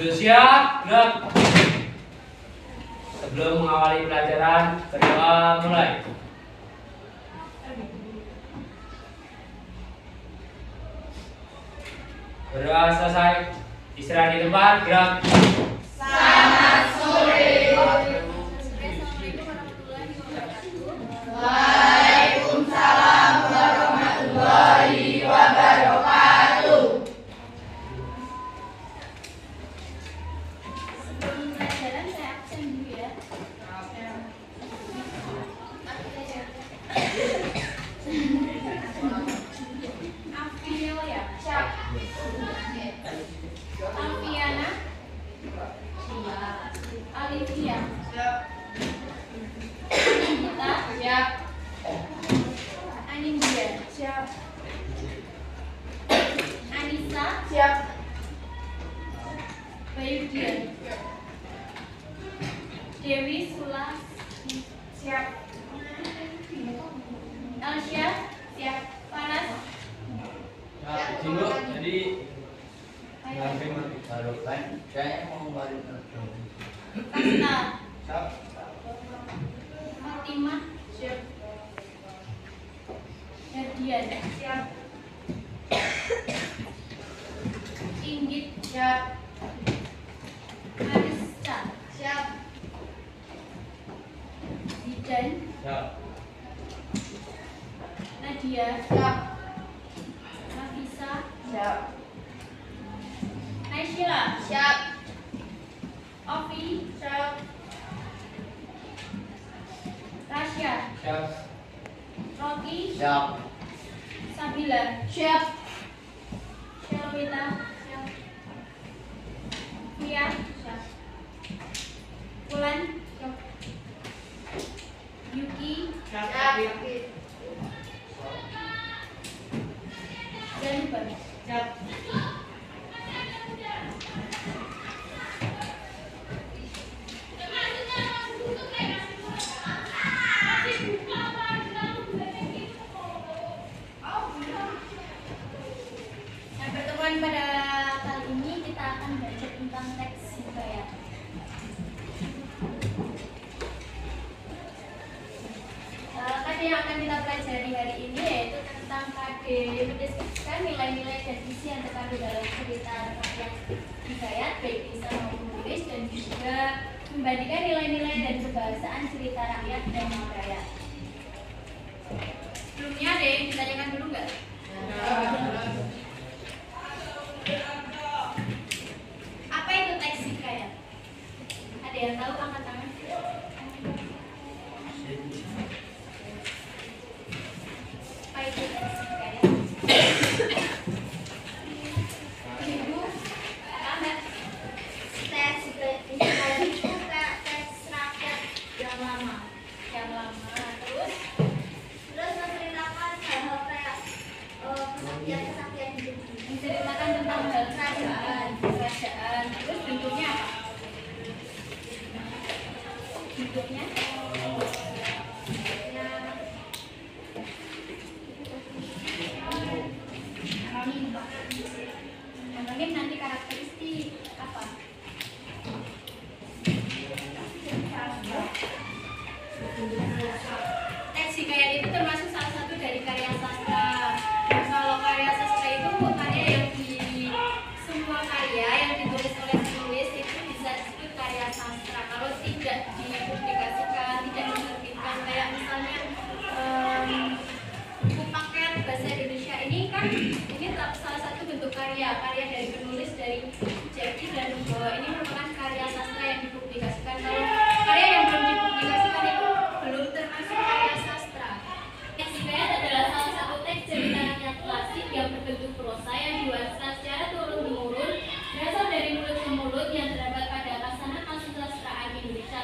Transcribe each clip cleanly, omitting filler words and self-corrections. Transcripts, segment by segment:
Siap, gerak. Sebelum mengawali pelajaran, berdoa mulai. Berdoa selesai, istirahat di tempat, gerak. Selamat sore. Waalaikumsalam warahmatullahi wabarakatuh. Sebelum pelajaran saya absen dulu ya. Afio ya. Siap. Alfiana. Siap. Alivia. Siap. Kita. Siap. Anindya. Siap. Anissa. Siap. Bayudian. Dewi Sulas. Siap. Alsya. Siap. Panas. Ya, dulu jadi ngapain baru kan? Saya mau balik. Pasta. Siap. Fatimah. Siap. Herdian. Siap. Inggit. Siap. Mariska. Siap. Zidan. Siap. Nadia. Siap. Nafisa. Siap. Naisila. Siap. Ovi. Siap. Rasya. Siap. Rocky. Siap. Sabila. Siap. Shelwita. Siap. Fia. Siap. Wulan. Siap. Yuki. Siap. Jennifer. Siap. Nah, pertemuan pada kali ini kita akan belajar tentang teks hikayat. Kade yang akan kita pelajari hari ini yaitu tentang kade mendeskripsikan nilai-nilai dan isi yang terkandung dalam cerita rakyat hikayat, baik bisa maupun tulis, dan juga membandingkan nilai-nilai dan kebahasaan cerita rakyat dan hikayat. Sebelumnya ada yang ditanyakan dulu nggak? Apa itu teks hikayat? Ada yang tahu, angkat tangan. Apa itu teks hikayat? Ibu, Ahmad. Teks hikayat itu kayak teks rakyat yang lama. Yang lama. Terus Terus menceritakan hal-hal kayak kesaktian-kesaktian hidup. menceritakan tentang hal kerajaan. Terus bentuknya apa? Bentuknya? Ngomongin nanti karakteristik apa? Teks hikayat itu termasuk salah satu dari karya sastra. Kalau karya sastra itu karya yang semua karya yang ditulis oleh penulis itu bisa disebut karya sastra. Kalau tidak dipublikasikan, tidak diterbitkan, kayak misalnya buku paket bahasa Indonesia ini kan ini salah satu bentuk karya dari penulis dari Jeki dan Nugroho. Ini merupakan karya sastra yang dipublikasikan. Kalau karya yang belum dipublikasikan itu belum termasuk karya sastra. Teks hikayat adalah salah satu teks cerita rakyat klasik yang berbentuk prosa yang diwariskan secara turun-temurun berasal dari mulut ke mulut yang terdapat pada kasanah kesusastraan Indonesia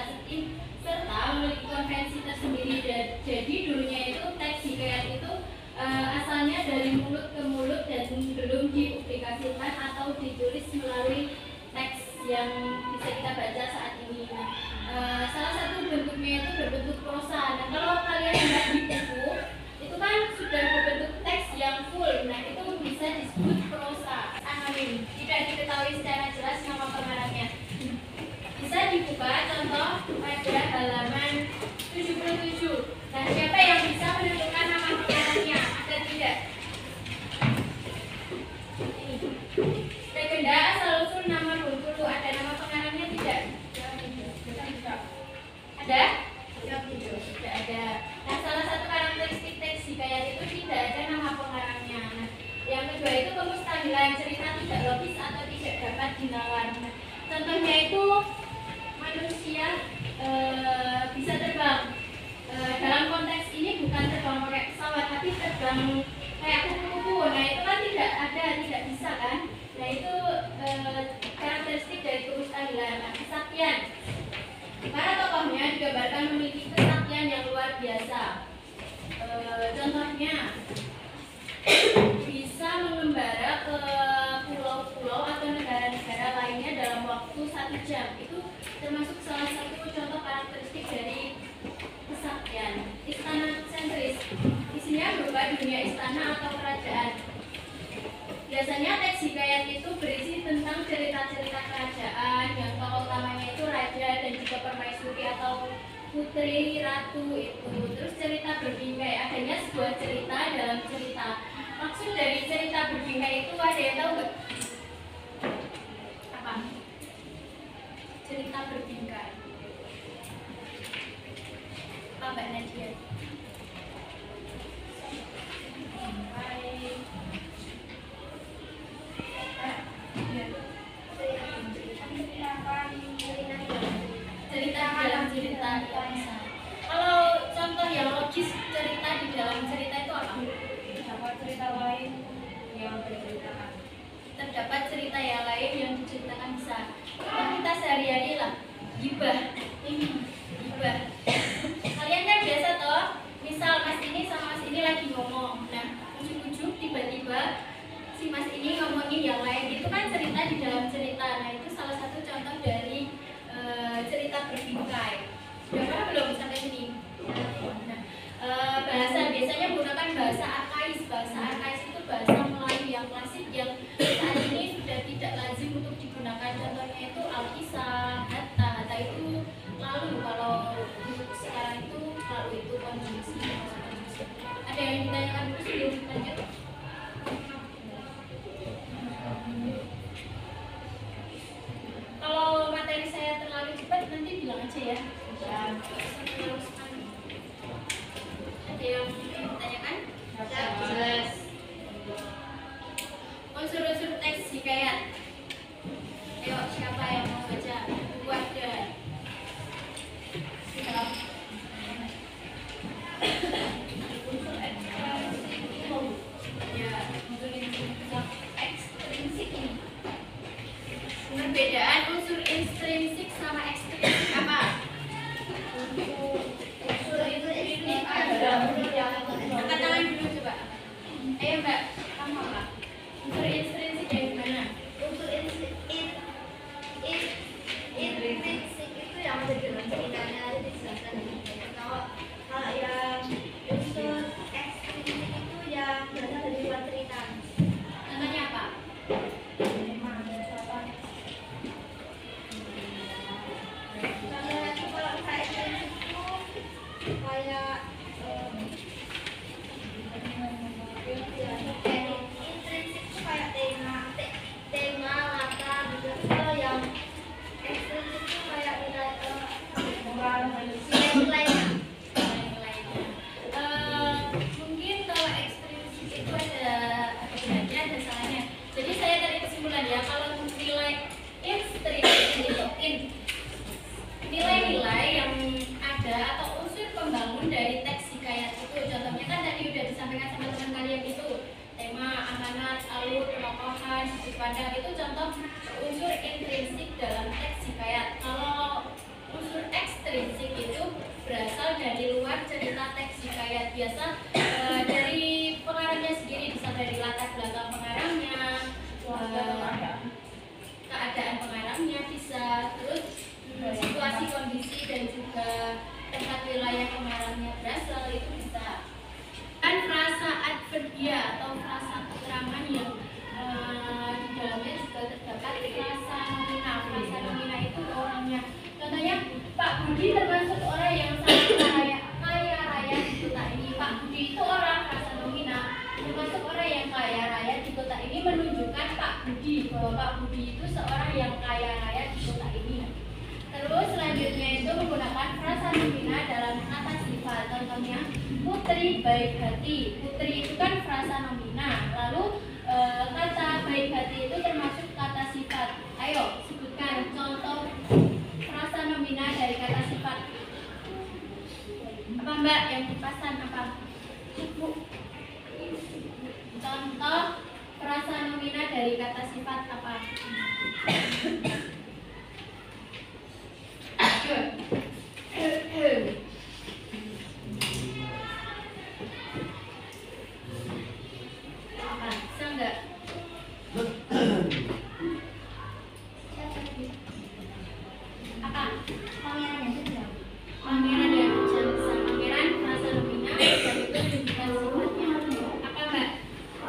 serta memiliki konvensi tersendiri. Jadi dulunya itu teks hikayat itu asalnya dari mulut ke mulut dan belum dipublikasikan atau ditulis melalui teks yang bisa kita baca saat ini. Salah satu bentuknya itu berbentuk prosa. Nah, kalau kalian lihat di buku itu kan sudah berbentuk teks yang full. Nah, itu bisa disebut prosa. Anonim. Tidak diketahui secara jelas nama pengarangnya pada halaman 77. Nah, siapa yang bisa menentukan nama pengarangnya? Ada tidak? Ini. Legenda asal-usul nama Bengkulu. Ada nama pengarangnya tidak? Ada? Tidak ada. Nah, salah satu karakteristik teks hikayat itu tidak ada nama pengarangnya. Nah, yang kedua itu kemustahilan, cerita tidak logis atau tidak dapat dinalar. Nah, contohnya itu manusia bisa terbang. Dalam konteks ini bukan terbang pakai pesawat, tapi terbang kayak kupu-kupu. Nah, itu kan tidak bisa kan? Nah, itu karakteristik dari kemustahilan. Nah, kesaktian. Para tokohnya digambarkan memiliki kesaktian yang luar biasa. Contohnya bisa mengembara ke pulau-pulau atau negara-negara lainnya dalam waktu 1 jam. Itu termasuk salah satu contoh karakteristik dari kesaktian. Istana sentris, isinya berupa dunia istana atau kerajaan. Biasanya teks hikayat itu berisi tentang cerita-cerita kerajaan yang tokoh utamanya itu raja dan juga permaisuri atau putri ratu itu. Terus cerita berbingkai, adanya sebuah cerita dalam cerita. Maksud dari cerita berbingkai itu ada yang tahu nggak? Apa? Cerita berbingkai. Apa Mbak Nadia? Cerita dalam cerita ya bisa. Kalau contoh yang logis cerita di dalam cerita itu apa? Terdapat cerita lain yang diceritakan. Terdapat cerita yang lain yang diceritakan bisa. Contoh kita sehari-hari lah, gibah. Ini gibah. Kalian kan biasa toh, misal Mas ini sama Mas ini lagi ngomong. Nah, ujuk-ujuk tiba-tiba si Mas ini ngomongin yang lain. Itu kan cerita di dalam cerita. Nah, itu salah satu contoh dari cerita berbingkai. Sudah paham belum sampai sini? Nah, bahasa biasanya menggunakan bahasa arkais. Bahasa arkais itu bahasa Melayu yang klasik yang saat ini sudah tidak lazim untuk digunakan. Contohnya itu alkisah, hatta. Hatta itu lalu, kalau untuk sekarang itu lalu itu konjungsi. Ada yang ditanyakan dulu sebelum lanjut? Kalau materi saya terlalu cepat nanti bilang aja ya. Ada yang ditanyakan? Jelas. Unsur-unsur teks hikayat. Ayo, siapa yang mau baca? Buku ada. Ya, unsur ekstrinsik ini. Perbedaan unsur intrinsik sama ekstrinsik apa? Unsur itu ada Angkat tangan dulu coba. Ayo Mbak, kamu apa? Unsur intrinsik yang gimana? unsur intrinsik itu yang ada di dalam ceritanya ada dijelaskan di sini. Kalau yang unsur ekstrinsik itu yang berasal dari luar cerita. Contohnya apa? Contohnya itu kalau saya ekstrinsik itu kayak intrinsik itu kayak tema latar gitu. Kalau yang ekstrinsik itu kayak nilai-nilainya. Mungkin kalau ekstrinsik itu ada benernya, ada salahnya. Jadi saya tarik kesimpulan ya, kalau nilai intrinsik itu nilai-nilai yang ada atau unsur pembangun dari teks hikayat itu. Contohnya kan tadi udah disampaikan sama teman kalian itu, tema, amanat, alur, penokohan, sudut pandang, itu contoh unsur intrinsik dalam teks hikayat. Kalau unsur ekstrinsik itu berasal dari luar cerita teks hikayat. Biasa dari pengarangnya sendiri, bisa dari latar belakang pengarangnya, keadaan pengarangnya bisa, terus situasi kondisi dan juga tempat wilayah pengarangnya berasal itu bisa. Dan frasa adverbia atau frasa keterangan yang di dalamnya juga terdapat frasa nomina. Frasa nomina itu orangnya. Contohnya Pak Budi termasuk Budi, bahwa Pak Budi itu seorang yang kaya raya di kota ini. Terus selanjutnya itu menggunakan frasa nomina dalam kata sifat. Contohnya Putri baik hati. Putri itu kan frasa nomina. Lalu kata baik hati itu termasuk kata sifat. Ayo sebutkan contoh frasa nomina dari kata sifat. Apa Mbak yang dipasan apa? Contoh frasa nomina dari kata sifat apa? Apa? Bisa enggak? Apa? Pangeran yang kejam. Pangeran yang kejam. Pangeran frasa nomina dan itu menunjukkan sifatnya. Apa Mbak?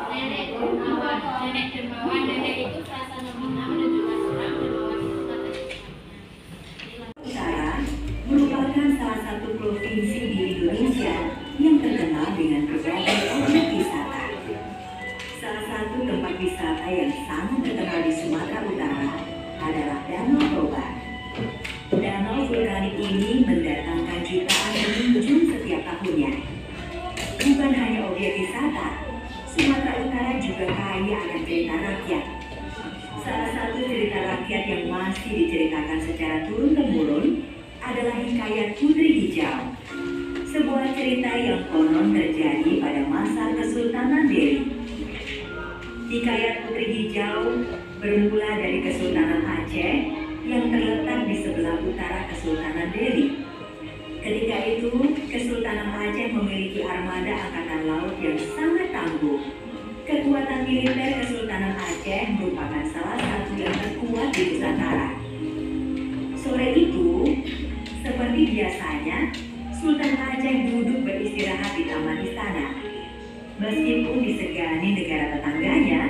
Nenek dermawan. Nenek dermawan. Nenek itu frasa nomina menunjukkan orang. Dermawan itu kata sifatnya. Utara merupakan salah satu provinsi di Indonesia yang terkenal dengan berbagai objek wisata. Salah satu tempat wisata yang sangat terkenal di Sumatera Utara adalah Danau Toba. Danau vulkanik ini mendatangkan jutaan pengunjung setiap tahunnya. Bukan hanya objek wisata, Sumatera Utara juga kaya akan cerita rakyat. Salah satu cerita rakyat yang masih diceritakan secara turun-temurun adalah hikayat Putri Hijau. Sebuah cerita yang konon terjadi pada masa Kesultanan Delhi. Hikayat Putri Hijau bermula dari Kesultanan Aceh yang terletak di sebelah utara Kesultanan Delhi. Ketika itu, Kesultanan Aceh memiliki armada angkatan laut yang sangat tangguh. Kekuatan militer Kesultanan Aceh merupakan salah satu yang terkuat di Nusantara. Sore itu, seperti biasanya, Sultan Aceh duduk beristirahat di taman istana. Meskipun disegani negara tetangganya,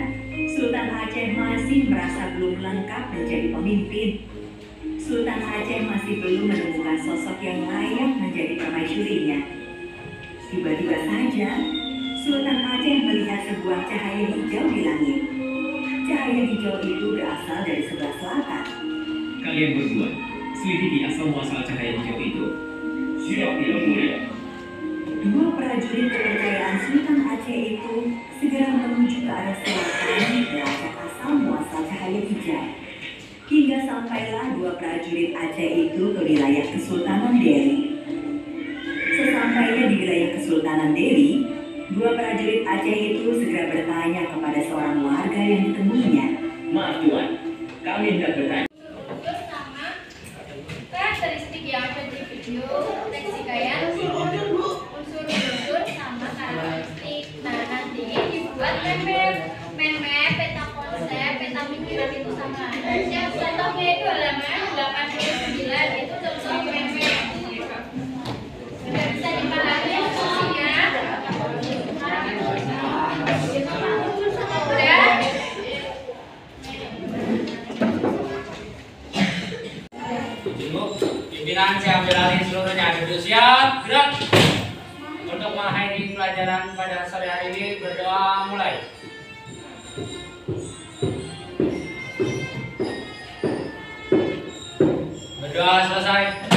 Sultan Aceh masih merasa belum lengkap menjadi pemimpin. Sultan Aceh masih belum menemukan sosok yang layak menjadi permaisurinya. Tiba-tiba saja, Sultan Aceh melihat sebuah cahaya hijau di langit. Cahaya hijau itu berasal dari sebelah selatan. Kalian berdua, selidiki asal-muasal cahaya hijau itu. Siap, Yang Mulia. Dua prajurit kepercayaan Sultan Aceh itu segera menuju ke arah selatan melacak asal-muasal cahaya hijau. Hingga sampailah dua prajurit Aceh itu ke wilayah Kesultanan Delhi. Sesampainya di wilayah Kesultanan Delhi, dua prajurit Aceh itu segera bertanya kepada seorang warga yang ditemuinya. Maaf Tuan, kami hendak bertanya. Unsur sama karakteristik yang ada di video teks hikayat. Unsur sama karakteristik. Nah nanti dibuat meme, peta konsep, peta pikiran itu sama. Yang contohnya itu halaman 89 itu contoh meme. Sudah bisa dipahami fungsinya. Udah. Pimpinan siap beralih seluruhnya duduk siap gerak. Untuk mengakhiri pelajaran pada sore hari ini berdoa mulai. Berdoa selesai.